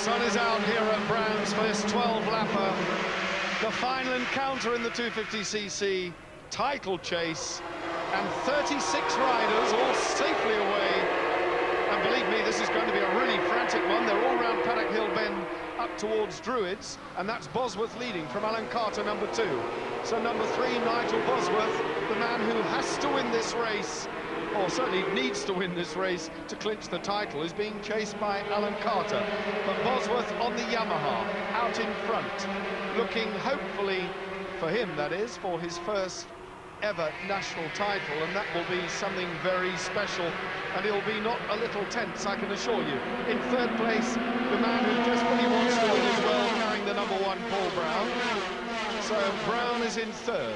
sun is out here at Brands for this 12-lapper. The final encounter in the 250cc title chase, and 36 riders all safely away. And believe me, this is going to be a really frantic one. They're all round Paddock Hill Bend up towards Druids, and that's Bosworth leading from Alan Carter, number 2. So number 3, Nigel Bosworth, the man who has to win this race, or certainly needs to win this race to clinch the title, is being chased by Alan Carter. But Bosworth on the Yamaha, out in front, looking hopefully, for him that is, for his first ever national title, and that will be something very special, and it'll be not a little tense, I can assure you. In third place, the man who desperately wants to win as well, carrying the number 1, Paul Brown. So Brown is in third.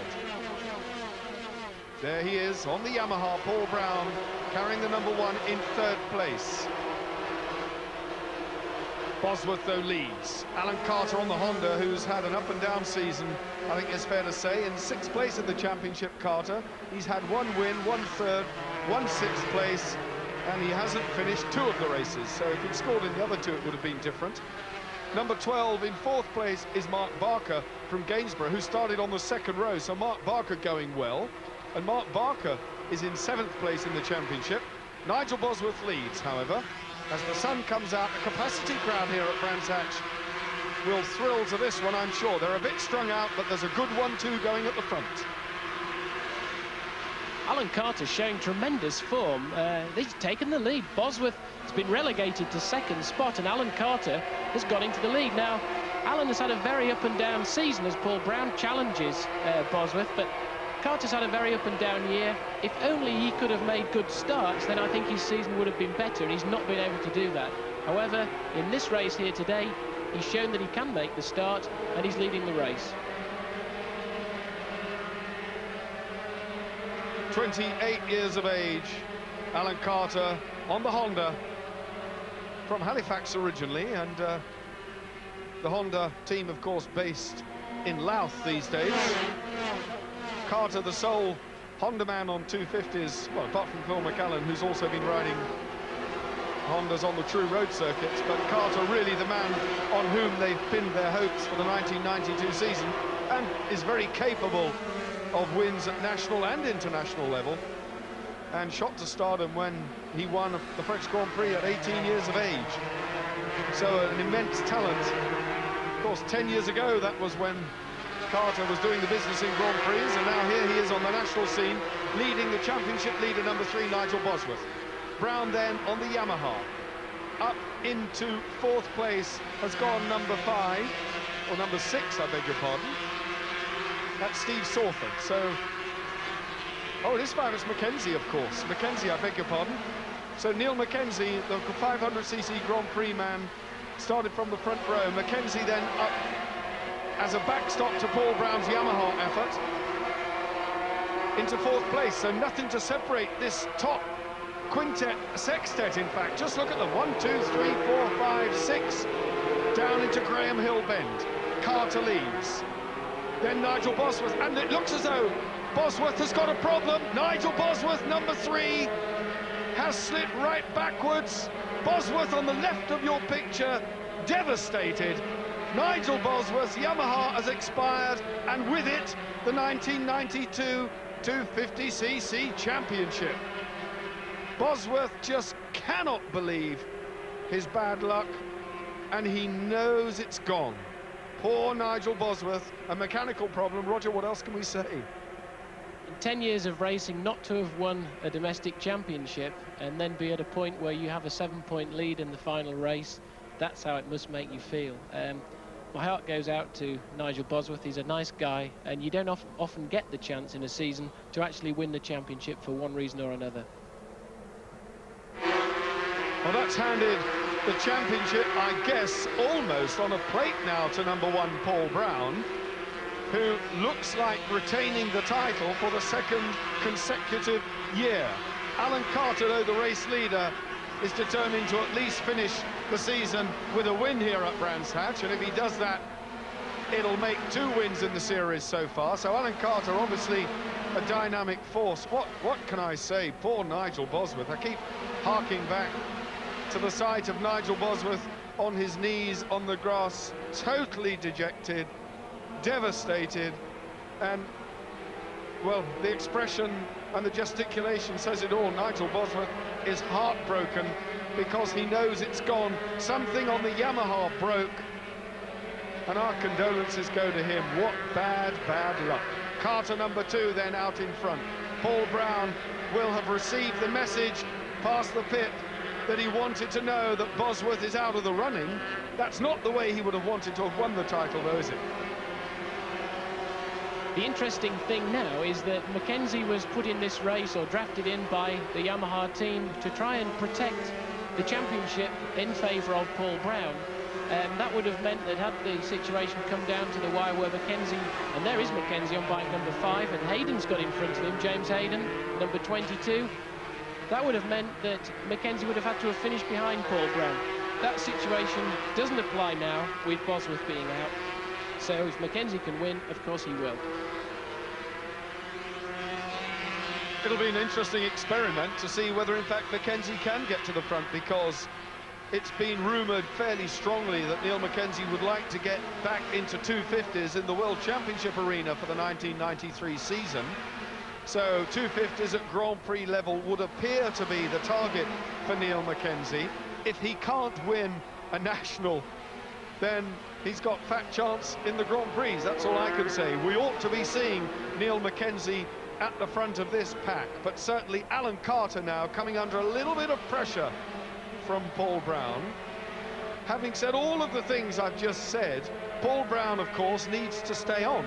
There he is on the Yamaha, Paul Brown, carrying the number 1 in third place. Bosworth, though, leads. Alan Carter on the Honda, who's had an up-and-down season, I think it's fair to say. In 6th place in the championship, Carter. He's had 1 win, 1 third, 1 6th place, and he hasn't finished 2 of the races. So if he'd scored in the other 2, it would have been different. Number 12 in 4th place is Mark Barker from Gainsborough, who started on the 2nd row. So Mark Barker going well. And Mark Barker is in 7th place in the championship. Nigel Bosworth leads, however. As the sun comes out, a capacity crowd here at Brands Hatch will thrill to this one, I'm sure. They're a bit strung out, but there's a good 1-2 going at the front. Alan Carter's showing tremendous form. He's taken the lead. Bosworth has been relegated to 2nd spot, and Alan Carter has got into the lead. Now, Alan has had a very up-and-down season as Paul Brown challenges Bosworth, but Carter's had a very up-and-down year. If only he could have made good starts, then I think his season would have been better, and he's not been able to do that. However, in this race here today, he's shown that he can make the start, and he's leading the race. 28 years of age, Alan Carter on the Honda, from Halifax originally, and the Honda team, of course, based in Louth these days. Carter, the sole Honda man on 250s, well, apart from Phil McAllen, who's also been riding Hondas on the true road circuits, but Carter really the man on whom they've pinned their hopes for the 1992 season, and is very capable of wins at national and international level, and shot to stardom when he won the French Grand Prix at 18 years of age. So an immense talent. Of course, 10 years ago, that was when Carter was doing the business in Grand Prix, and now here he is on the national scene, leading the championship leader, number 3, Nigel Bosworth. Brown then on the Yamaha. Up into 4th place has gone number 5, or number 6, I beg your pardon. That's Steve Sawford. So, oh, it is 5, it's Mackenzie, of course. Mackenzie, I beg your pardon. So Neil Mackenzie, the 500cc Grand Prix man, started from the front row. Mackenzie then up as a backstop to Paul Brown's Yamaha effort into 4th place, so nothing to separate this top quintet, sextet in fact. Just look at them, 1, 2, 3, 4, 5, 6, down into Graham Hill Bend. Carter leads, then Nigel Bosworth, and it looks as though Bosworth has got a problem. Nigel Bosworth, number 3, has slid right backwards. Bosworth on the left of your picture, devastated. Nigel Bosworth's Yamaha has expired, and with it, the 1992 250cc championship. Bosworth just cannot believe his bad luck, and he knows it's gone. Poor Nigel Bosworth, a mechanical problem. Roger, what else can we say? In 10 years of racing, not to have won a domestic championship and then be at a point where you have a 7-point lead in the final race, that's how it must make you feel. My heart goes out to Nigel Bosworth. He's a nice guy, and you don't often get the chance in a season to actually win the championship for one reason or another. Well, that's handed the championship, I guess, almost on a plate now to number 1, Paul Brown, who looks like retaining the title for the 2nd consecutive year. Alan Carter, though the race leader, is determined to at least finish the season with a win here at Brands Hatch, and if he does that, it'll make 2 wins in the series so far. So Alan Carter, obviously a dynamic force. What can I say? Poor Nigel Bosworth. I keep harking back to the sight of Nigel Bosworth on his knees on the grass, totally dejected, devastated, and, well, the expression and the gesticulation says it all. Nigel Bosworth is heartbroken because he knows it's gone. Something on the Yamaha broke, and our condolences go to him. What bad luck. Carter number 2 then out in front. Paul Brown will have received the message past the pit that he wanted to know that Bosworth is out of the running. That's not the way he would have wanted to have won the title, though, is it? The interesting thing now is that Mackenzie was put in this race, or drafted in, by the Yamaha team to try and protect the championship in favour of Paul Brown. That would have meant that had the situation come down to the wire where Mackenzie, and there is Mackenzie on bike number 5, and Hayden's got in front of him, James Hayden, number 22. That would have meant that Mackenzie would have had to have finished behind Paul Brown. That situation doesn't apply now with Bosworth being out. So if Mackenzie can win, of course he will. It'll be an interesting experiment to see whether in fact Mackenzie can get to the front, because it's been rumoured fairly strongly that Neil Mackenzie would like to get back into 250s in the World Championship arena for the 1993 season. So 250s at Grand Prix level would appear to be the target for Neil Mackenzie. If he can't win a national, then he's got fat chance in the Grand Prix. That's all I can say. We ought to be seeing Neil Mackenzie at the front of this pack, but certainly Alan Carter now coming under a little bit of pressure from Paul Brown. Having said all of the things I've just said, Paul Brown, of course, needs to stay on.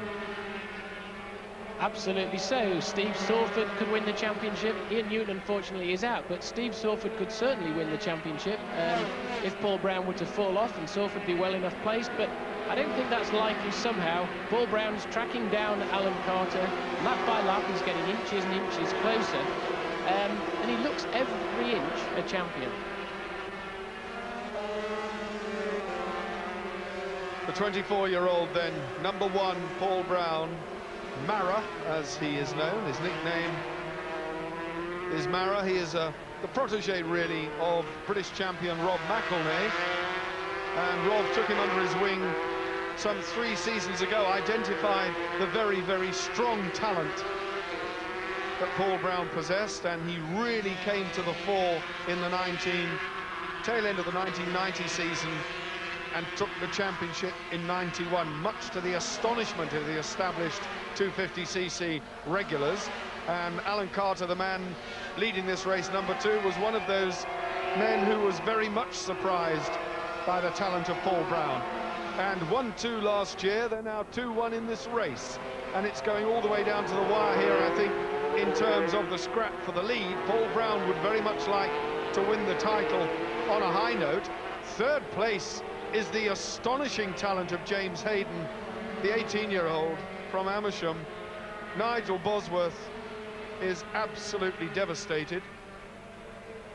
Absolutely so. Steve Salford could win the championship. Ian Newton, unfortunately, is out, but Steve Salford could certainly win the championship if Paul Brown were to fall off and Salford be well enough placed, but I don't think that's likely somehow. Paul Brown's tracking down Alan Carter. Lap by lap, he's getting inches and inches closer, and he looks every inch a champion. The 24-year-old then, number 1, Paul Brown. Mara, as he is known, his nickname is Mara. He is the protege, really, of British champion Rob McElnay, and Rob took him under his wing some 3 seasons ago, identified the very strong talent that Paul Brown possessed, and he really came to the fore in the tail end of the 1990 season and took the championship in 91, much to the astonishment of the established 250cc regulars. And Alan Carter, the man leading this race, number 2, was one of those men who was very much surprised by the talent of Paul Brown. And 1-2 last year, they're now 2-1 in this race. And it's going all the way down to the wire here, I think, in terms of the scrap for the lead. Paul Brown would very much like to win the title on a high note. 3rd place is the astonishing talent of James Hayden, the 18-year-old from Amersham. Nigel Bosworth is absolutely devastated.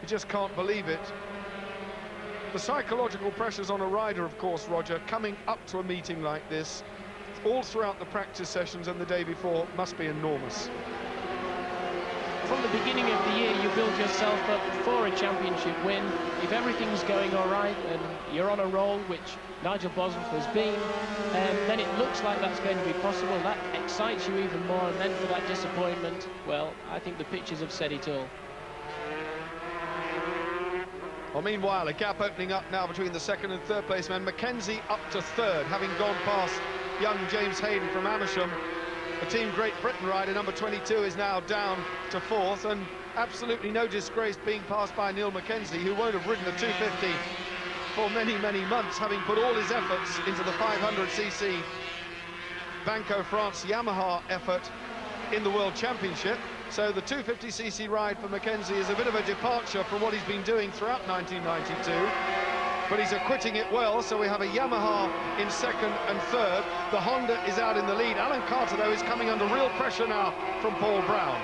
He just can't believe it. The psychological pressures on a rider, of course, Roger, coming up to a meeting like this, all throughout the practice sessions and the day before, must be enormous. From the beginning of the year, you build yourself up for a championship win. If everything's going all right and you're on a roll, which Nigel Bosworth has been, then it looks like that's going to be possible. That excites you even more, and then for that disappointment, well, I think the pictures have said it all. Well, meanwhile, a gap opening up now between the 2nd and 3rd place men. Mackenzie up to 3rd, having gone past young James Hayden from Amersham. The Team Great Britain rider, number 22, is now down to 4th, and absolutely no disgrace being passed by Neil Mackenzie, who won't have ridden a 250 for many months, having put all his efforts into the 500cc Banco France Yamaha effort in the World Championship. So the 250cc ride for Mackenzie is a bit of a departure from what he's been doing throughout 1992. But he's acquitting it well, so we have a Yamaha in 2nd and 3rd. The Honda is out in the lead. Alan Carter, though, is coming under real pressure now from Paul Brown.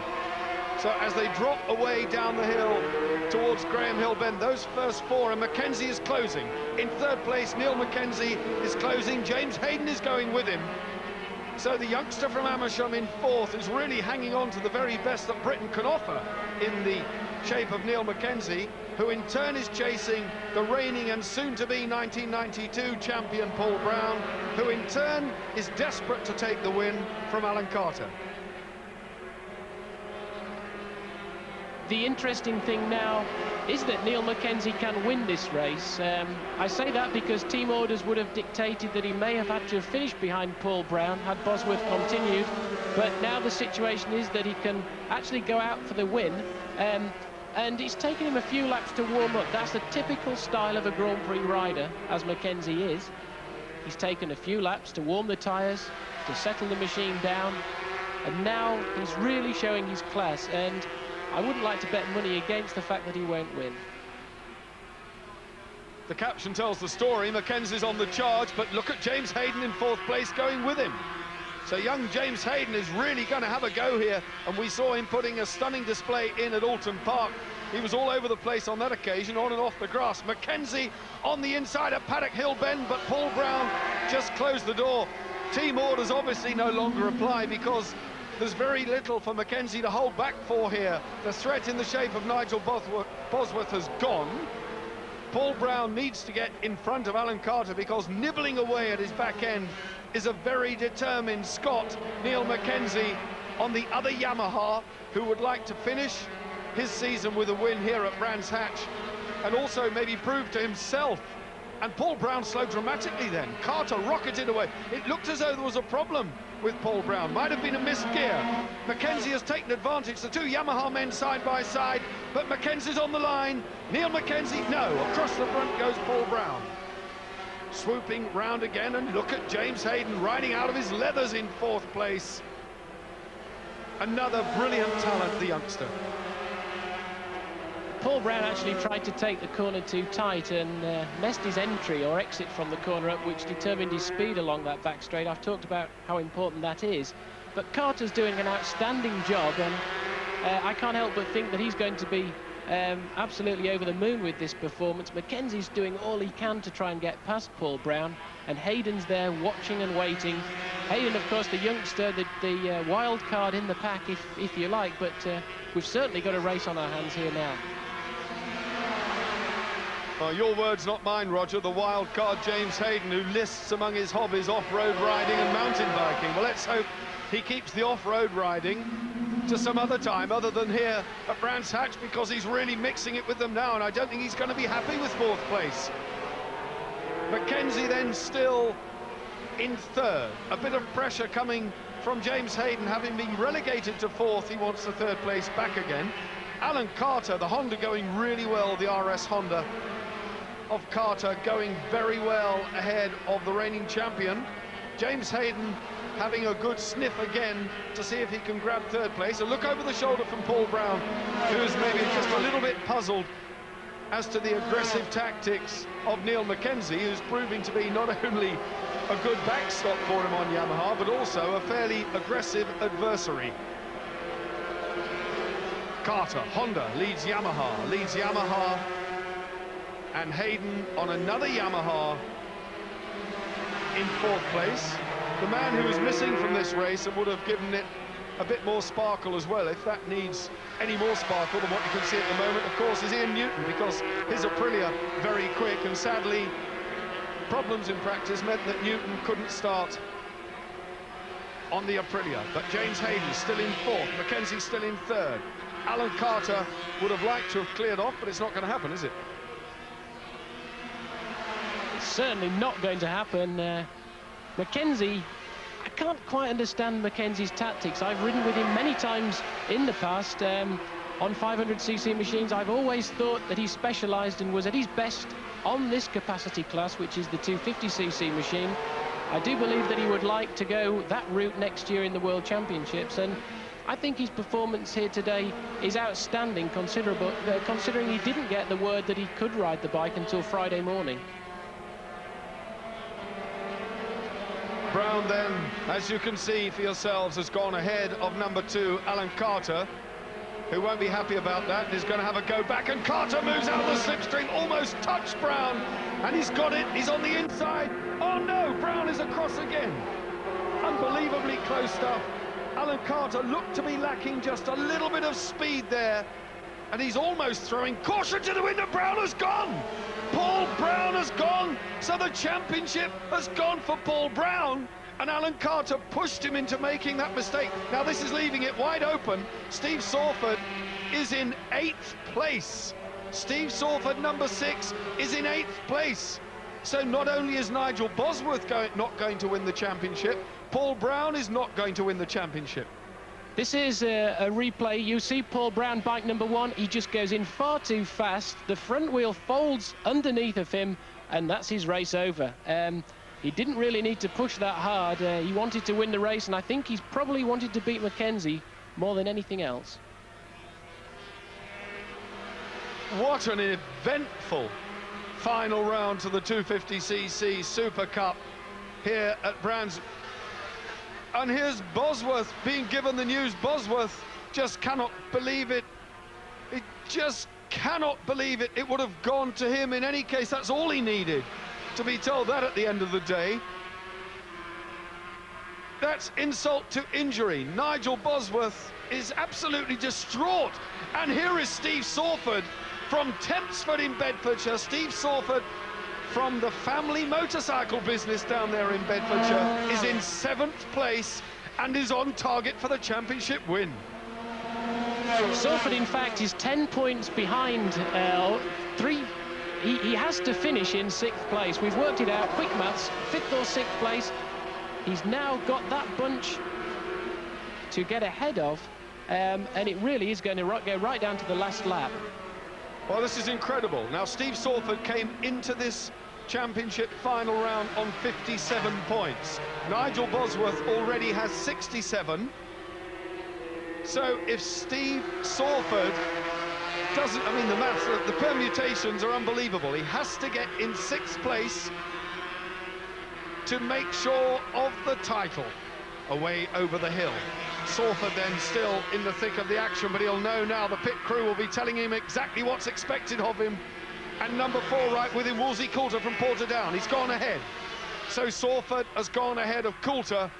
So as they drop away down the hill towards Graham Hill Bend, those first 4, and Mackenzie is closing. In 3rd place, Neil Mackenzie is closing. James Hayden is going with him. So the youngster from Amersham in 4th is really hanging on to the very best that Britain can offer in the shape of Neil Mackenzie. who in turn is chasing the reigning and soon-to-be 1992 champion Paul Brown, who in turn is desperate to take the win from Alan Carter. The interesting thing now is that Neil Mackenzie can win this race. I say that because team orders would have dictated that he may have had to have finished behind Paul Brown had Bosworth continued, but now the situation is that he can actually go out for the win, and it's taken him a few laps to warm up. That's the typical style of a Grand Prix rider, as Mackenzie is. He's taken a few laps to warm the tyres, to settle the machine down, and now he's really showing his class, and I wouldn't like to bet money against the fact that he won't win. The caption tells the story. Mackenzie's on the charge, but look at James Hayden in fourth place going with him. So young James Hayden is really going to have a go here, and we saw him putting a stunning display in at Alton Park. He was all over the place on that occasion, on and off the grass. Mackenzie on the inside at Paddock Hill Bend, but Paul Brown just closed the door. Team orders obviously no longer apply because there's very little for Mackenzie to hold back for here. The threat in the shape of Nigel Bosworth has gone. Paul Brown needs to get in front of Alan Carter because nibbling away at his back end is a very determined Scot, Neil Mackenzie, on the other Yamaha, who would like to finish his season with a win here at Brands Hatch and also maybe prove to himself. And Paul Brown slowed dramatically then. Carter rocketed away. It looked as though there was a problem with Paul Brown. Might have been a missed gear. Mackenzie has taken advantage. The two Yamaha men side by side, but Mackenzie's on the line. Neil Mackenzie, no. Across the front goes Paul Brown. Swooping round again, and look at James Hayden riding out of his leathers in fourth place. Another brilliant talent, the youngster. Paul Brown actually tried to take the corner too tight and messed his entry or exit from the corner up, which determined his speed along that back straight. I've talked about how important that is. But Carter's doing an outstanding job, and I can't help but think that he's going to be absolutely over the moon with this performance. Mackenzie's doing all he can to try and get past Paul Brown, and Hayden's there watching and waiting. Hayden, of course, the youngster, the wild card in the pack, if you like, but we've certainly got a race on our hands here now. Your words, not mine, Roger. The wild card, James Hayden, who lists among his hobbies off-road riding and mountain biking. Well, let's hope he keeps the off-road riding to some other time other than here at Brands Hatch, because he's really mixing it with them now, and I don't think he's going to be happy with fourth place. Mackenzie then still in third. A bit of pressure coming from James Hayden, having been relegated to fourth. He wants the third place back again. Alan Carter, the Honda, going really well, the RS Honda of Carter going very well ahead of the reigning champion. James Hayden having a good sniff again to see if he can grab third place. A look over the shoulder from Paul Brown, who's maybe just a little bit puzzled as to the aggressive tactics of Neil Mackenzie, who's proving to be not only a good backstop for him on Yamaha, but also a fairly aggressive adversary. Carter, Honda, leads Yamaha, and Hayden on another Yamaha in fourth place. The man who is missing from this race and would have given it a bit more sparkle as well, if that needs any more sparkle than what you can see at the moment, of course, is Ian Newton, because his Aprilia very quick, and sadly problems in practice meant that Newton couldn't start on the Aprilia. But James Hayden still in fourth, Mackenzie still in third. Alan Carter would have liked to have cleared off, but it's not going to happen, is it? It's certainly not going to happen. Mackenzie, I can't quite understand Mackenzie's tactics. I've ridden with him many times in the past on 500cc machines. I've always thought that he specialised and was at his best on this capacity class, which is the 250cc machine. I do believe that he would like to go that route next year in the World Championships, and I think his performance here today is outstanding, considering he didn't get the word that he could ride the bike until Friday morning. Brown then, as you can see for yourselves, has gone ahead of number 2, Alan Carter, who won't be happy about that and is going to have a go back, and Carter moves out of the slipstream, almost touched Brown, and he's got it, he's on the inside. Oh no, Brown is across again. Unbelievably close stuff. Alan Carter looked to be lacking just a little bit of speed there, and he's almost throwing caution to the wind, and Brown has gone. Paul Brown has gone, so the championship has gone for Paul Brown, and Alan Carter pushed him into making that mistake. Now this is leaving it wide open. Steve Sawford is in 8th place. Steve Sawford, number 6, is in 8th place. So not only is Nigel Bosworth not going to win the championship, Paul Brown is not going to win the championship. This is a replay. You see Paul Brown, bike number 1. He just goes in far too fast. The front wheel folds underneath of him, and that's his race over. He didn't really need to push that hard. He wanted to win the race, and I think he's probably wanted to beat Mackenzie more than anything else. What an eventful final round to the 250cc Super Cup here at Brands. And here's Bosworth being given the news. Bosworth just cannot believe it. He just cannot believe it. It would have gone to him in any case. That's all he needed, to be told that at the end of the day. That's insult to injury. Nigel Bosworth is absolutely distraught. And here is Steve Sawford from Tempsford in Bedfordshire. Steve Sawford from the family motorcycle business down there in Bedfordshire is in 7th place and is on target for the championship win. Sawford, in fact, is 10 points behind. He has to finish in 6th place. We've worked it out, quick maths, 5th or 6th place. He's now got that bunch to get ahead of, and it really is going to go right down to the last lap. Well, this is incredible. Now, Steve Sawford came into this championship final round on 57 points. Nigel Bosworth already has 67. So if Steve Sawford doesn't, I mean, the maths, the permutations are unbelievable. He has to get in 6th place to make sure of the title away over the hill. Sawford then still in the thick of the action, but he'll know now. The pit crew will be telling him exactly what's expected of him. And number 4 right with him, Wolsey Coulter from Portadown. He's gone ahead. So Sawford has gone ahead of Coulter,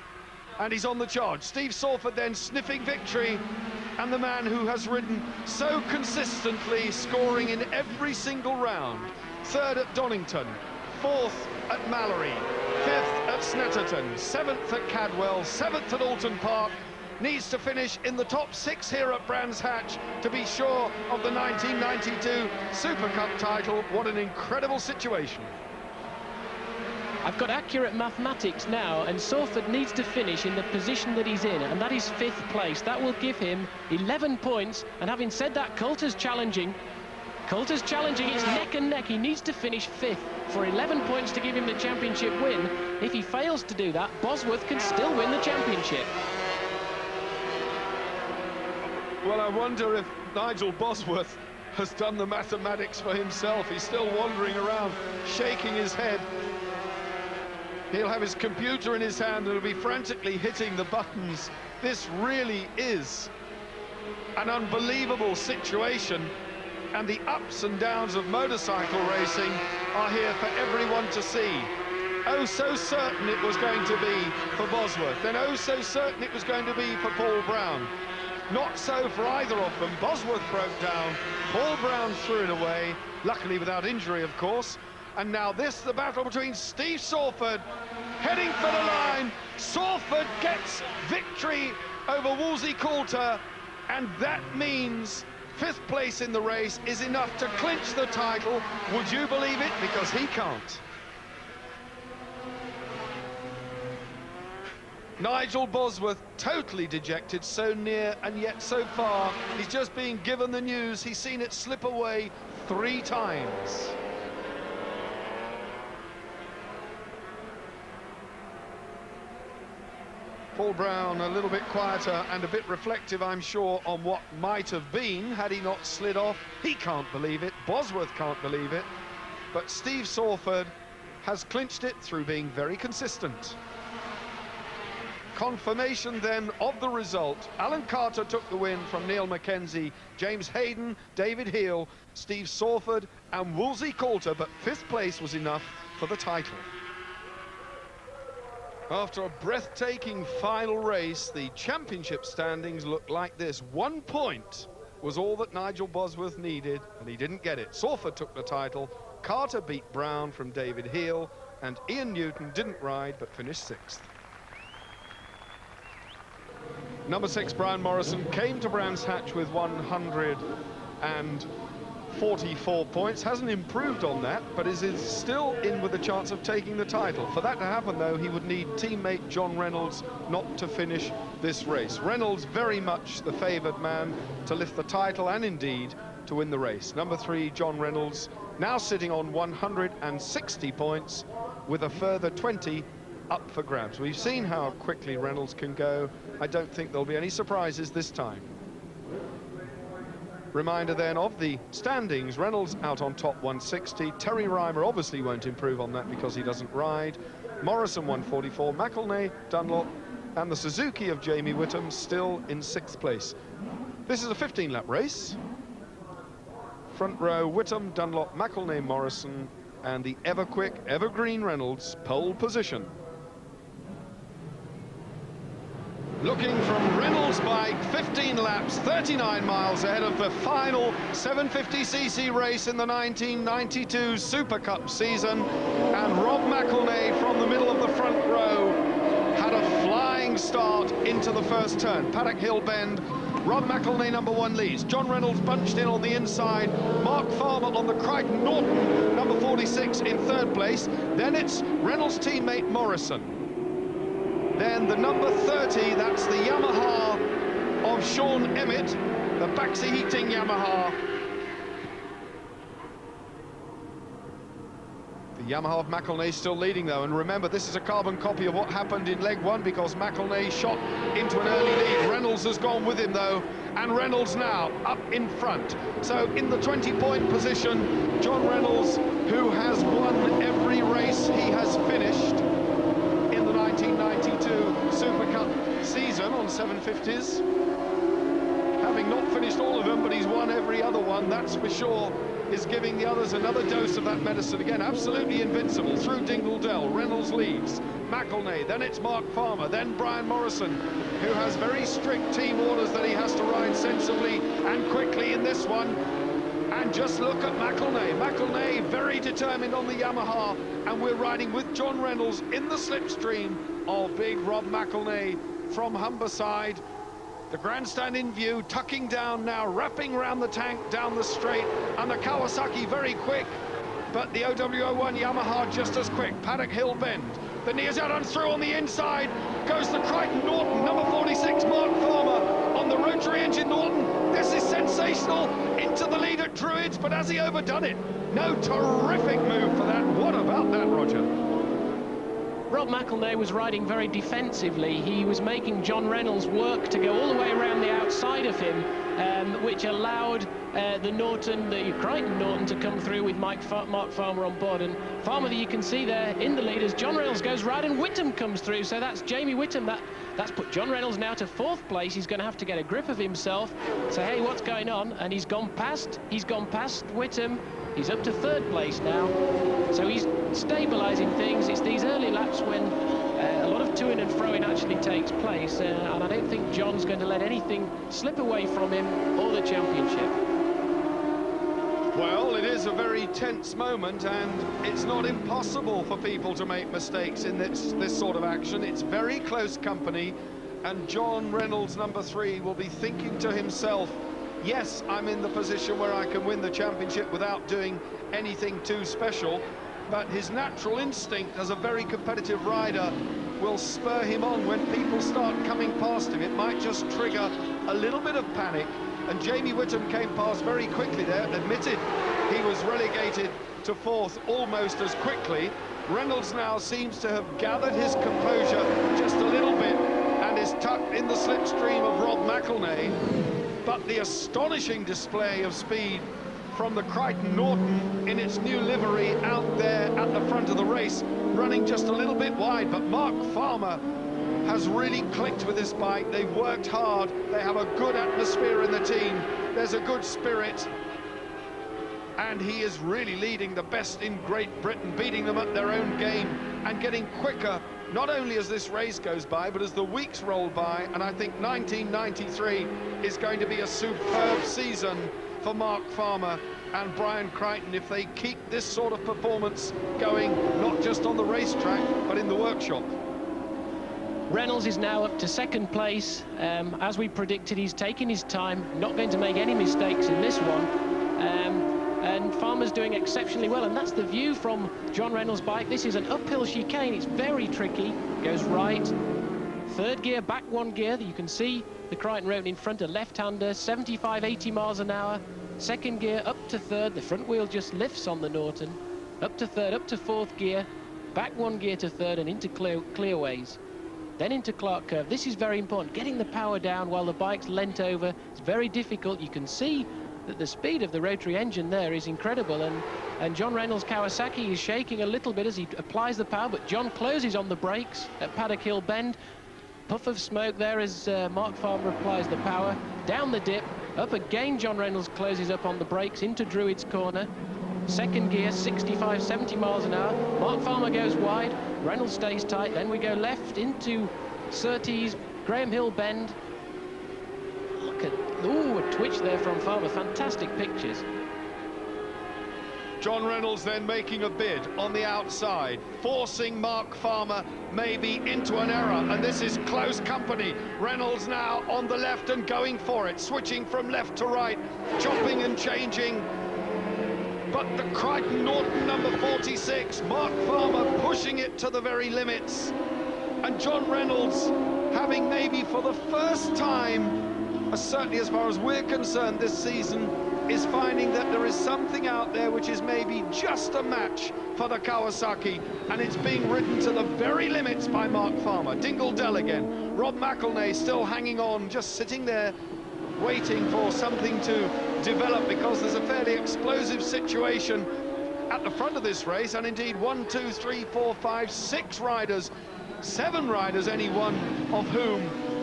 and he's on the charge. Steve Sawford then sniffing victory, and the man who has ridden so consistently, scoring in every single round. 3rd at Donington, 4th at Mallory, 5th at Snetterton, 7th at Cadwell, 7th at Alton Park, needs to finish in the top 6 here at Brands Hatch to be sure of the 1992 Super Cup title. What an incredible situation. I've got accurate mathematics now, and Sawford needs to finish in the position that he's in, and that is 5th place. That will give him 11 points, and having said that, Coulter's challenging. It's neck and neck. He needs to finish 5th for 11 points to give him the championship win. If he fails to do that, Bosworth can still win the championship. Well, I wonder if Nigel Bosworth has done the mathematics for himself. He's still wandering around, shaking his head. He'll have his computer in his hand and he'll be frantically hitting the buttons. This really is an unbelievable situation, and the ups and downs of motorcycle racing are here for everyone to see. Oh, so certain it was going to be for Bosworth, and oh, so certain it was going to be for Paul Brown. Not so for either of them. Bosworth broke down, Paul Brown threw it away, luckily without injury, of course. And now this, the battle between Steve Sawford, heading for the line. Sawford gets victory over Wolsey Coulter, and that means 5th place in the race is enough to clinch the title. Would you believe it? Because he can't. Nigel Bosworth totally dejected, so near and yet so far. He's just being given the news. He's seen it slip away 3 times. Paul Brown a little bit quieter and a bit reflective, I'm sure, on what might have been had he not slid off. He can't believe it. Bosworth can't believe it. But Steve Sawford has clinched it through being very consistent. Confirmation then of the result. Alan Carter took the win from Neil Mackenzie, James Hayden, David Heel, Steve Sawford and Wolsey Coulter, but 5th place was enough for the title. After a breathtaking final race, the championship standings look like this. 1 point was all that Nigel Bosworth needed, and he didn't get it. Salford took the title, Carter beat Brown from David Heel, and Ian Newton didn't ride but finished 6th. Number 6, Brian Morrison, came to Brands Hatch with 144 points. Hasn't improved on that, but is still in with a chance of taking the title. For that to happen, though, he would need teammate John Reynolds not to finish this race. Reynolds very much the favoured man to lift the title and indeed to win the race. Number 3, John Reynolds, now sitting on 160 points with a further 20 up for grabs. We've seen how quickly Reynolds can go. I don't think there'll be any surprises this time. Reminder then of the standings. Reynolds out on top, 160. Terry Reimer obviously won't improve on that because he doesn't ride. Morrison 144. McElnay, Dunlop and the Suzuki of Jamie Whittam still in 6th place. This is a 15-lap race. Front row, Whittam, Dunlop, McElnay, Morrison and the ever-quick, evergreen Reynolds, pole position. Looking from Reynolds' bike, 15 laps, 39 miles ahead of the final 750cc race in the 1992 Super Cup season. And Rob McElnay from the middle of the front row had a flying start into the first turn. Paddock Hill Bend, Rob McElnay number 1 leads. John Reynolds bunched in on the inside. Mark Farmer on the Crichton Norton, number 46 in 3rd place. Then it's Reynolds' teammate Morrison. Then the number 30, that's the Yamaha of Sean Emmett, the Baxi Heating Yamaha. The Yamaha of McElnay still leading though, and remember this is a carbon copy of what happened in leg 1 because McElnay shot into an early lead. Reynolds has gone with him though, and Reynolds now up in front. So in the 20-point position, John Reynolds, who has won every race he has finished in the 1992 Super Cup season on 750s. Having not finished all of them, but he's won every other one, that's for sure, is giving the others another dose of that medicine. Again, absolutely invincible through Dingle Dell. Reynolds leads, McElnay, then it's Mark Farmer, then Brian Morrison, who has very strict team orders that he has to ride sensibly and quickly in this one. And just look at McElnay. McElnay very determined on the Yamaha, and we're riding with John Reynolds in the slipstream of big Rob McElnay from Humberside. The grandstand in view, tucking down now, wrapping around the tank down the straight, and the Kawasaki very quick, but the OW01 Yamaha just as quick. Paddock Hill Bend, the Neozadon through on the inside, goes the Crichton Norton, number 46, Mark Farmer, on the rotary engine Norton. This is sensational, into the lead at Druids, but has he overdone it? No, terrific move for that. What about that, Roger? Rob McElnay was riding very defensively. He was making John Reynolds work to go all the way around the outside of him, which allowed the Crichton Norton to come through with Mark Farmer on board. And Farmer, that you can see there in the leaders, John Reynolds goes right and Whittam comes through. So that's Jamie Whittam. That's put John Reynolds now to 4th place. He's going to have to get a grip of himself, say, hey, what's going on? And he's gone past Whittam. He's up to 3rd place now, so he's stabilising things. It's these early laps when a lot of to-in and fro-in actually takes place, and I don't think John's going to let anything slip away from him or the championship. Well, it is a very tense moment, and it's not impossible for people to make mistakes in this sort of action. It's very close company, and John Reynolds, number 3, will be thinking to himself, yes, I'm in the position where I can win the championship without doing anything too special, but his natural instinct as a very competitive rider will spur him on when people start coming past him. It might just trigger a little bit of panic, and Jamie Whittam came past very quickly there, admitted he was relegated to 4th almost as quickly. Reynolds now seems to have gathered his composure just a little bit and is tucked in the slipstream of Rob McElnay. But the astonishing display of speed from the Crichton Norton in its new livery out there at the front of the race, running just a little bit wide, but Mark Farmer has really clicked with this bike. They've worked hard, they have a good atmosphere in the team, there's a good spirit, and he is really leading the best in Great Britain, beating them at their own game and getting quicker, not only as this race goes by, but as the weeks roll by. And I think 1993 is going to be a superb season for Mark Farmer and Brian Crichton if they keep this sort of performance going, not just on the racetrack, but in the workshop. Reynolds is now up to second place. As we predicted, he's taking his time, not going to make any mistakes in this one. And Farmer's doing exceptionally well, and that's the view from John Reynolds' bike. This is an uphill chicane, it's very tricky, goes right, third gear, back one gear. You can see the Crichton Road in front, a left-hander, 75, 80 miles an hour. Second gear up to third, the front wheel just lifts on the Norton. Up to third, up to fourth gear, back one gear to third and into clearways. Then into Clark Curve. This is very important, getting the power down while the bike's leant over. It's very difficult. You can see that the speed of the rotary engine there is incredible, and John Reynolds' Kawasaki is shaking a little bit as he applies the power, but John closes on the brakes at Paddock Hill Bend. Puff of smoke there as Mark Farmer applies the power. Down the dip, up again, John Reynolds closes up on the brakes into Druid's Corner. Second gear, 65, 70 miles an hour. Mark Farmer goes wide, Reynolds stays tight, then we go left into Surtees, Graham Hill Bend. Look at, ooh, a twitch there from Farmer, fantastic pictures. John Reynolds then making a bid on the outside, forcing Mark Farmer maybe into an error, and this is close company. Reynolds now on the left and going for it, switching from left to right, chopping and changing. But the Crichton Norton number 46, Mark Farmer pushing it to the very limits. And John Reynolds having maybe for the first time, certainly as far as we're concerned this season, is finding that there is something out there which is maybe just a match for the Kawasaki, and it's being ridden to the very limits by Mark Farmer. Dingle Dell again, Rob McElnay still hanging on, just sitting there waiting for something to develop, because there's a fairly explosive situation at the front of this race, and indeed 1, 2, 3, 4, 5, 6 riders, 7 riders, any one of whom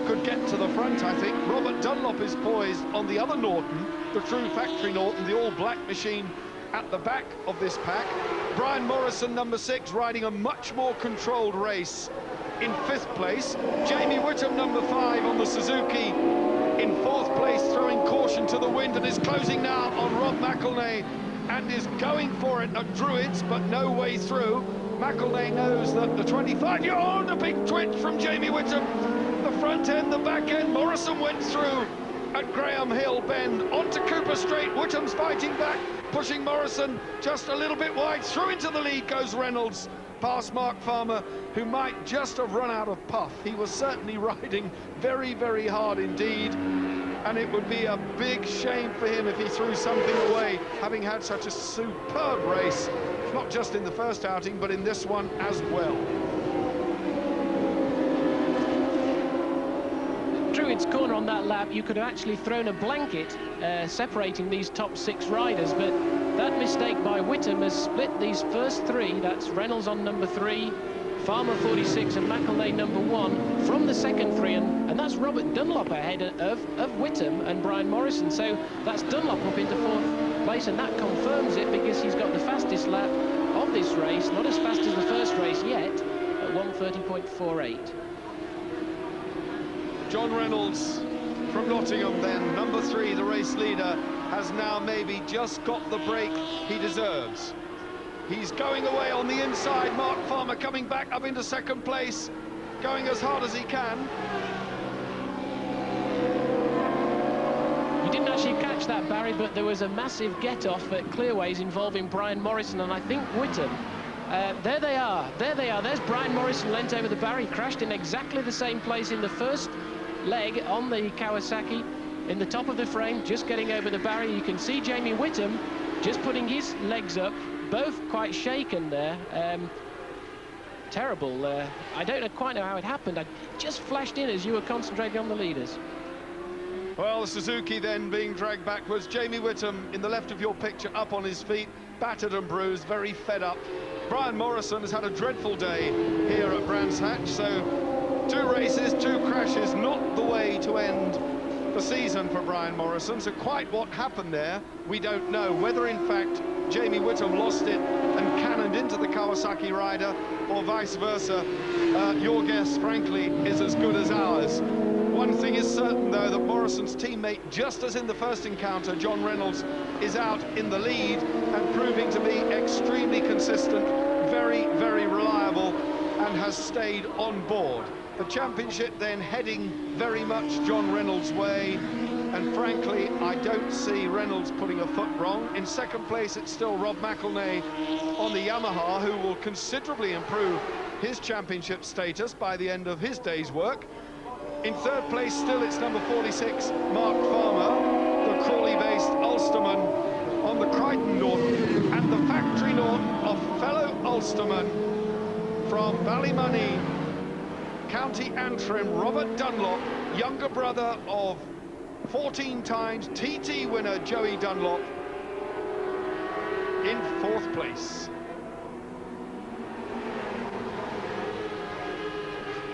could get to the front, I think. Robert Dunlop is poised on the other Norton, the true factory Norton, the all-black machine at the back of this pack. Brian Morrison, number 6, riding a much more controlled race in 5th place. Jamie Whittam, number 5, on the Suzuki in 4th place, throwing caution to the wind, and is closing now on Rob McElnay and is going for it at Druids, but no way through. McElnay knows that the 25-yard, a big twitch from Jamie Whittam. The front end, the back end, Morrison went through at Graham Hill Bend, onto Cooper Straight. Whittam's fighting back, pushing Morrison just a little bit wide. Through into the lead goes Reynolds, past Mark Farmer, who might just have run out of puff. He was certainly riding very, very hard indeed, and it would be a big shame for him if he threw something away, having had such a superb race, not just in the first outing, but in this one as well. Druid's Corner on that lap, you could have actually thrown a blanket separating these top 6 riders, but that mistake by Whittam has split these first 3. That's Reynolds on number 3, Farmer 46 and McElnay number 1 from the second 3, and that's Robert Dunlop ahead of Whittam and Brian Morrison. So that's Dunlop up into 4th place, and that confirms it because he's got the fastest lap of this race, not as fast as the first race yet, at 1:30.48. John Reynolds from Nottingham then, number 3, the race leader, has now maybe just got the break he deserves. He's going away on the inside. Mark Farmer coming back up into 2nd place, going as hard as he can. You didn't actually catch that, Barry, but there was a massive get-off at Clearways involving Brian Morrison and I think Whittam. There they are, there's Brian Morrison leant over the barrier. He crashed in exactly the same place in the first leg on the Kawasaki, in the top of the frame, just getting over the barrier. You can see Jamie Whittam just putting his legs up, both quite shaken there. Terrible. I don't quite know how it happened. I just flashed in as you were concentrating on the leaders. Well, the Suzuki then being dragged backwards. Jamie Whittam in the left of your picture, up on his feet, battered and bruised, very fed up. Brian Morrison has had a dreadful day here at Brands Hatch, so 2 races, 2 crashes, not the way to end the season for Brian Morrison, so quite what happened there, we don't know. Whether, in fact, Jamie Whittam lost it and cannoned into the Kawasaki rider, or vice versa, your guess, frankly, is as good as ours. One thing is certain, though, that Morrison's teammate, just as in the first encounter, John Reynolds, is out in the lead and proving to be extremely consistent, very, very reliable, and has stayed on board. The championship then heading very much John Reynolds' way, and frankly, I don't see Reynolds putting a foot wrong. In second place, it's still Rob McElnay on the Yamaha, who will considerably improve his championship status by the end of his day's work. In third place, still, it's number 46, Mark Farmer, the Crawley-based Ulsterman on the Crichton Norton, and the factory Norton of fellow Ulsterman from Ballymoney, County Antrim, Robert Dunlop, younger brother of 14 times TT winner Joey Dunlop, in fourth place.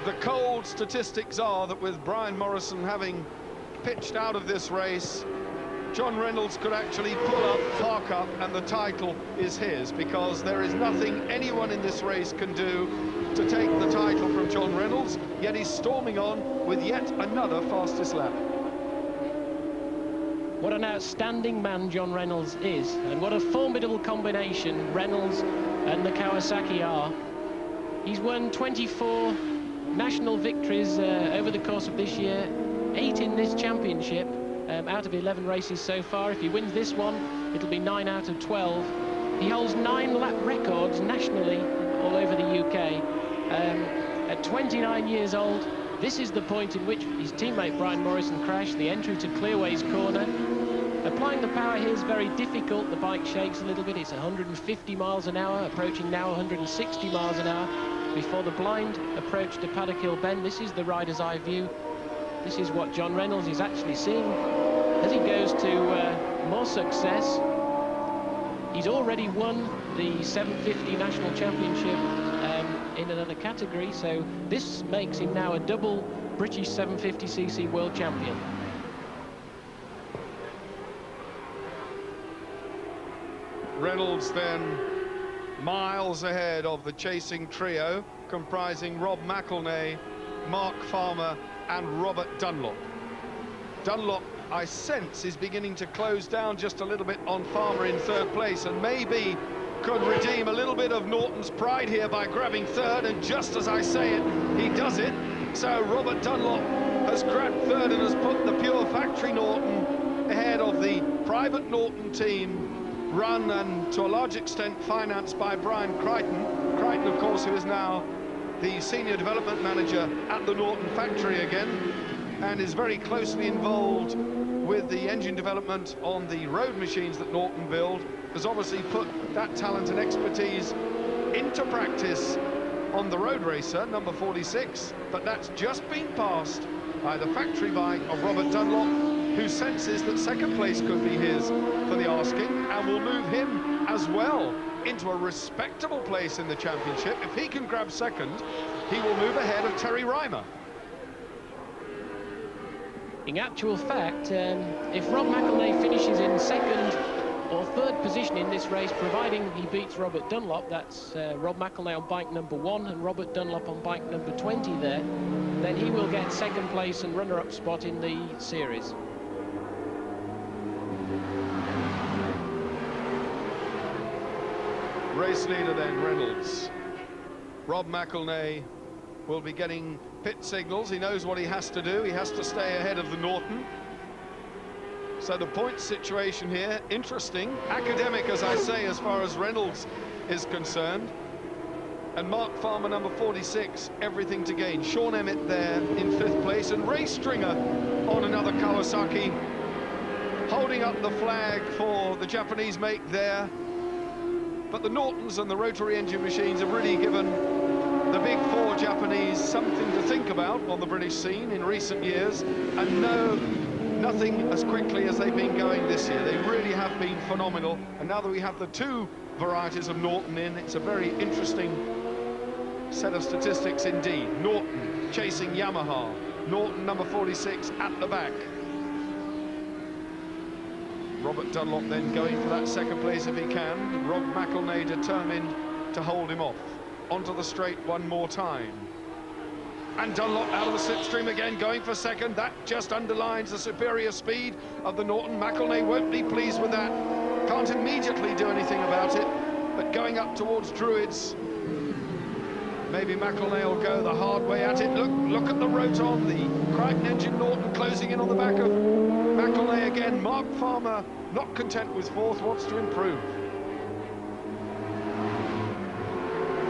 The cold statistics are that with Brian Morrison having pitched out of this race, John Reynolds could actually pull up, park up, and the title is his, because there is nothing anyone in this race can do to take the title from John Reynolds, yet he's storming on with yet another fastest lap. What an outstanding man John Reynolds is, and what a formidable combination Reynolds and the Kawasaki are. He's won 24 national victories over the course of this year, 8 in this championship, out of 11 races so far. If he wins this one, it'll be 9 out of 12. He holds 9 lap records nationally all over the UK. At 29 years old, this is the point in which his teammate Brian Morrison crashed, the entry to Clearways Corner. Applying the power here is very difficult. The bike shakes a little bit. It's 150 miles an hour, approaching now 160 miles an hour. Before the blind approach to Paddock Bend, this is the rider's eye view. This is what John Reynolds is actually seeing as he goes to more success. He's already won the 750 National Championship in another category, so this makes him now a double British 750cc world champion. Reynolds then miles ahead of the chasing trio, comprising Rob McElnay, Mark Farmer and Robert Dunlop. Dunlop, I sense, is beginning to close down just a little bit on Farmer in third place, and maybe could redeem a little bit of Norton's pride here by grabbing third, and just as I say it, he does it. So Robert Dunlop has grabbed third and has put the pure factory Norton ahead of the private Norton team, run and to a large extent financed by Brian Crichton. Crichton, of course, who is now the senior development manager at the Norton factory again, and is very closely involved with the engine development on the road machines that Norton build, has obviously put that talent and expertise into practice on the road racer, number 46, but that's just been passed by the factory bike of Robert Dunlop, who senses that second place could be his for the asking, and will move him as well into a respectable place in the championship. If he can grab second, he will move ahead of Terry Reimer. In actual fact, if Rob McElnay finishes in second or third position in this race, providing he beats Robert Dunlop, that's Rob McElnay on bike number 1 and Robert Dunlop on bike number 20 there, then he will get second place and runner-up spot in the series. Race leader then, Reynolds. Rob McElnay will be getting pit signals. He knows what he has to do. He has to stay ahead of the Norton. So the point situation here, interesting, academic, as I say, as far as Reynolds is concerned. And Mark Farmer, number 46, everything to gain. Sean Emmett there in 5th place, and Ray Stringer on another Kawasaki, holding up the flag for the Japanese make there. But the Nortons and the rotary engine machines have really given the big 4 Japanese something to think about on the British scene in recent years, and no, nothing as quickly as they've been going this year. They really have been phenomenal, and now that we have the 2 varieties of Norton in, it's a very interesting set of statistics indeed. Norton chasing Yamaha, Norton number 46 at the back. Robert Dunlop then going for that second place if he can. Rob McElnay determined to hold him off. Onto the straight one more time. And Dunlop out of the slipstream again, going for second. That just underlines the superior speed of the Norton. McElnay won't be pleased with that. Can't immediately do anything about it. But going up towards Druids, maybe McElnay will go the hard way at it. Look at the Roton, the Crichton engine Norton closing in on the back of McElnay again. Mark Farmer, not content with fourth, wants to improve.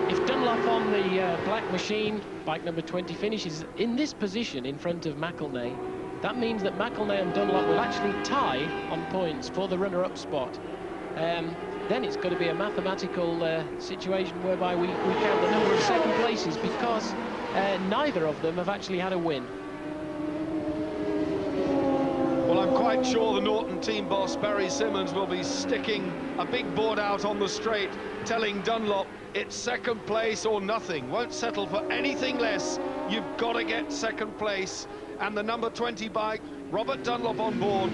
If Dunlop on the black machine, bike number 20, finishes in this position in front of McElnay, that means that McElnay and Dunlop will actually tie on points for the runner-up spot. Then it's got to be a mathematical situation whereby we count the number of second places, because neither of them have actually had a win. Well, I'm quite sure the Norton team boss, Barry Simmons, will be sticking a big board out on the straight, telling Dunlop it's second place or nothing. Won't settle for anything less. You've got to get second place. And the number 20 bike, Robert Dunlop on board,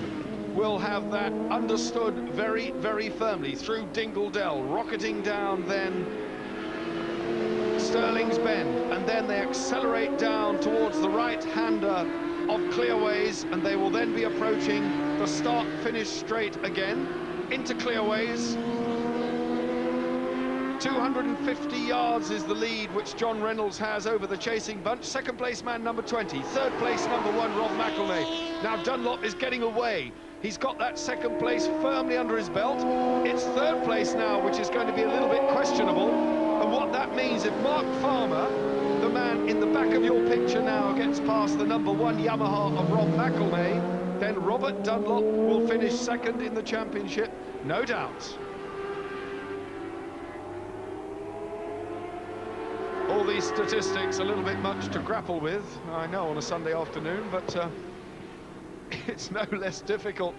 will have that understood very, very firmly through Dingle Dell, rocketing down then Stirling's Bend, and then they accelerate down towards the right-hander of Clearways, and they will then be approaching the start-finish straight again into Clearways. 250 yards is the lead which John Reynolds has over the chasing bunch. Second place man number 20, third place number 1 Rob McElnay. Now Dunlop is getting away. He's got that second place firmly under his belt. It's third place now, which is going to be a little bit questionable. And what that means, if Mark Farmer, the man in the back of your picture now, gets past the number 1 Yamaha of Rob McElnay, then Robert Dunlop will finish second in the championship, no doubt. All these statistics a little bit much to grapple with, I know, on a Sunday afternoon, but it's no less difficult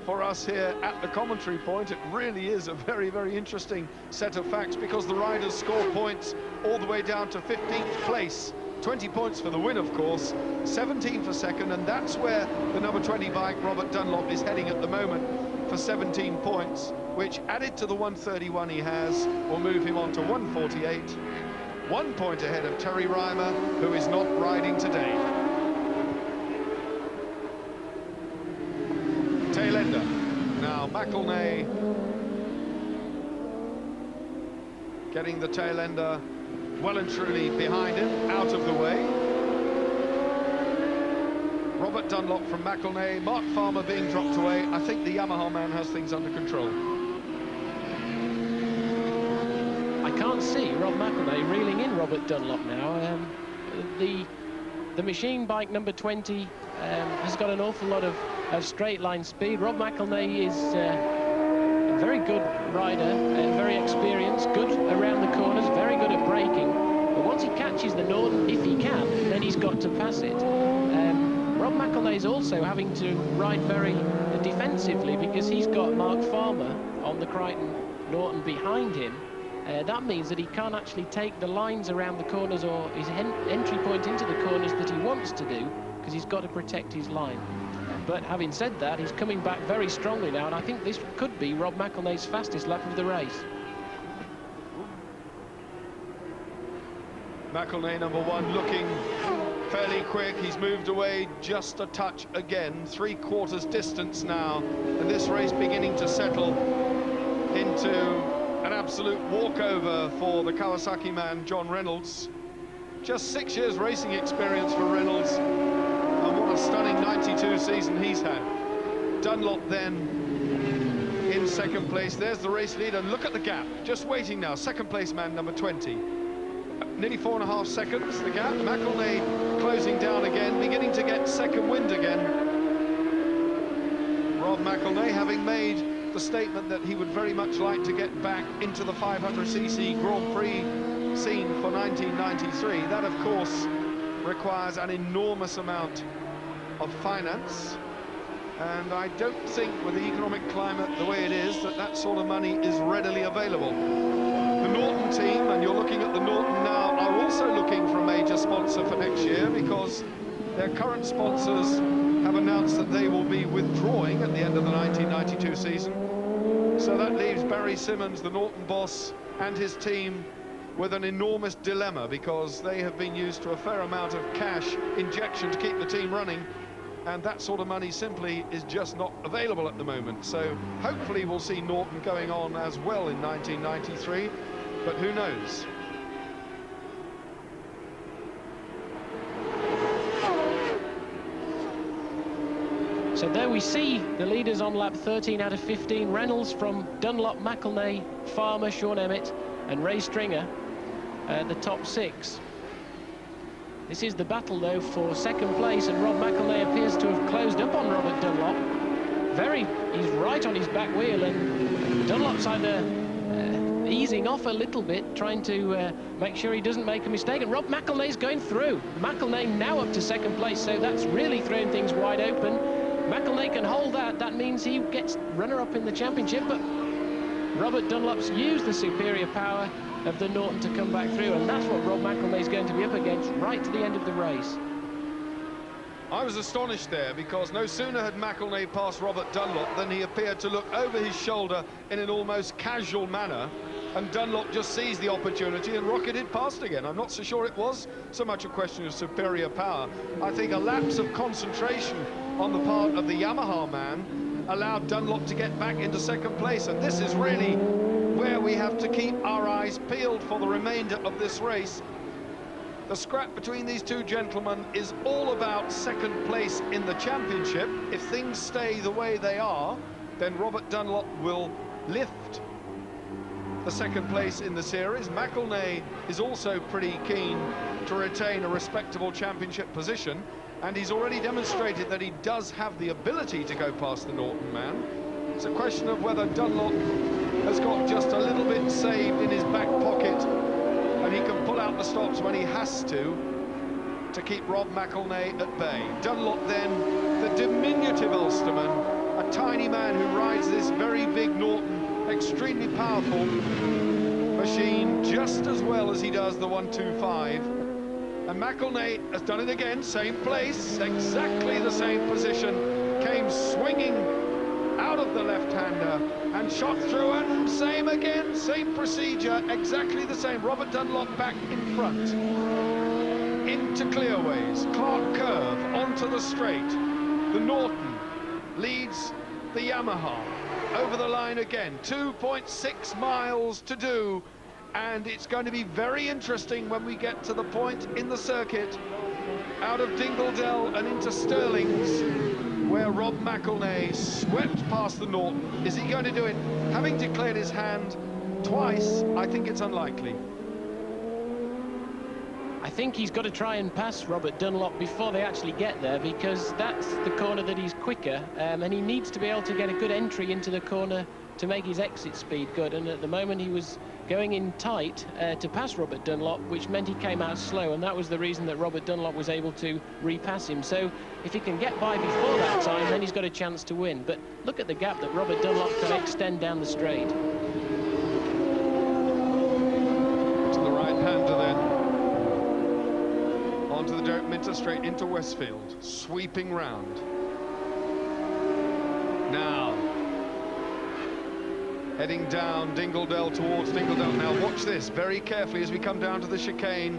for us here at the commentary point. It really is a very, very interesting set of facts, because the riders score points all the way down to 15th place. 20 points for the win, of course, 17 for second, and that's where the number 20 bike, Robert Dunlop, is heading at the moment for 17 points, which, added to the 131 he has, will move him on to 148. 1 point ahead of Terry Reimer, who is not riding today. Tail ender. Now McElnay getting the tail ender well and truly behind him, out of the way. Robert Dunlop from McElnay, Mark Farmer being dropped away. I think the Yamaha man has things under control. I can't see Rob McElnay reeling in Robert Dunlop now. The machine bike number 20 has got an awful lot of straight line speed. Rob McElnay is a very good rider and very experienced, good around the corners, very good at braking. But once he catches the Norton, if he can, then he's got to pass it. Rob McElnay is also having to ride very defensively, because he's got Mark Farmer on the Crichton Norton behind him. That means that he can't actually take the lines around the corners or his entry point into the corners that he wants to do, because he's got to protect his line. But having said that, he's coming back very strongly now, and I think this could be Rob McElnay's fastest lap of the race. McElnay, number 1, looking fairly quick. He's moved away just a touch again, 3/4 distance now, and this race beginning to settle into an absolute walkover for the Kawasaki man, John Reynolds. Just 6 years racing experience for Reynolds, and what a stunning 92 season he's had. Dunlop then in second place. There's the race leader, and look at the gap, just waiting now. Second place man, number 20. Nearly 4.5 seconds, the gap. McElnay closing down again, beginning to get second wind again. Rob McElnay having made the statement that he would very much like to get back into the 500cc Grand Prix scene for 1993. That, of course, requires an enormous amount of finance, and I don't think, with the economic climate the way it is, that sort of money is readily available. The Norton team, and you're looking at the Norton now, are also looking for a major sponsor for next year, because their current sponsors have announced that they will be withdrawing at the end of the 1992 season. So that leaves Barry Simmons, the Norton boss, and his team with an enormous dilemma, because they have been used to a fair amount of cash injection to keep the team running, and that sort of money simply is just not available at the moment. So hopefully we'll see Norton going on as well in 1993, but who knows? So there we see the leaders on lap 13 out of 15. Reynolds from Dunlop, McElnay, Farmer, Sean Emmett and Ray Stringer, the top 6. This is the battle, though, for second place, and Rob McElnay appears to have closed up on Robert Dunlop. He's right on his back wheel, and Dunlop's either easing off a little bit, trying to make sure he doesn't make a mistake, and Rob McElnay's going through. McElnay now up to second place, so that's really thrown things wide open. McElnay can hold that means he gets runner-up in the championship, but Robert Dunlop's used the superior power of the Norton to come back through, and that's what Rob McElnay's going to be up against right to the end of the race. I was astonished there, because no sooner had McElnay passed Robert Dunlop than he appeared to look over his shoulder in an almost casual manner, and Dunlop just seized the opportunity and rocketed past again. I'm not so sure it was so much a question of superior power. I think a lapse of concentration on the part of the Yamaha man allowed Dunlop to get back into second place, and this is really where we have to keep our eyes peeled for the remainder of this race. The scrap between these two gentlemen is all about second place in the championship. If things stay the way they are, then Robert Dunlop will lift the second place in the series. McElnay is also pretty keen to retain a respectable championship position, and he's already demonstrated that he does have the ability to go past the Norton man. It's a question of whether Dunlop has got just a little bit saved in his back pocket, and he can pull out the stops when he has to keep Rob McElnay at bay. Dunlop then, the diminutive Ulsterman, a tiny man who rides this very big Norton, extremely powerful machine, just as well as he does the 125. And McElnay has done it again, same place, exactly the same position, came swinging out of the left-hander and shot through, and same again, same procedure, exactly the same. Robert Dunlop back in front, into clearways, Clark curve, onto the straight. The Norton leads the Yamaha over the line again. 2.6 miles to do, and it's going to be very interesting when we get to the point in the circuit out of Dingledell and into Stirling's, where Rob McElnay swept past the Norton. Is he going to do it? Having declared his hand twice, I think it's unlikely. I think he's got to try and pass Robert Dunlop before they actually get there, because that's the corner that he's quicker, and he needs to be able to get a good entry into the corner to make his exit speed good, and at the moment he was going in tight to pass Robert Dunlop, which meant he came out slow, and that was the reason that Robert Dunlop was able to repass him. So if he can get by before that time, then he's got a chance to win. But look at the gap that Robert Dunlop can extend down the straight. To the right-hander then, onto the Derek Minter straight into Westfield, sweeping round. Now heading down Dingledell towards Dingledell. Now watch this very carefully as we come down to the chicane,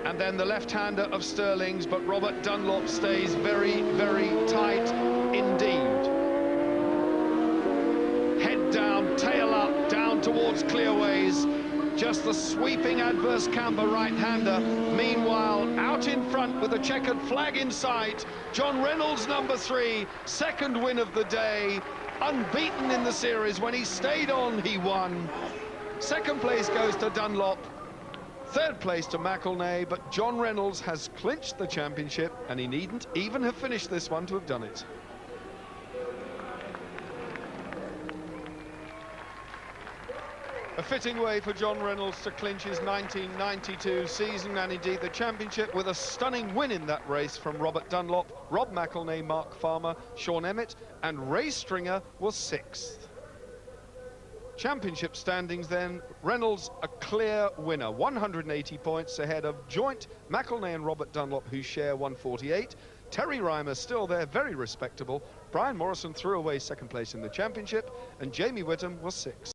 and then the left-hander of Stirling's, but Robert Dunlop stays very, very tight indeed. Head down, tail up, down towards clearways. Just the sweeping adverse camber right-hander. Meanwhile, out in front with a checkered flag in sight, John Reynolds, number 3, second win of the day. Unbeaten in the series. When he stayed on, he won. Second place goes to Dunlop. Third place to McElnay, but John Reynolds has clinched the championship, and he needn't even have finished this one to have done it. A fitting way for John Reynolds to clinch his 1992 season, and indeed the championship, with a stunning win in that race from Robert Dunlop. Rob McElnay, Mark Farmer, Sean Emmett and Ray Stringer was 6th. Championship standings then, Reynolds a clear winner, 180 points ahead of joint McElnay and Robert Dunlop, who share 148. Terry Reimer still there, very respectable. Brian Morrison threw away second place in the championship, and Jamie Whittam was 6th.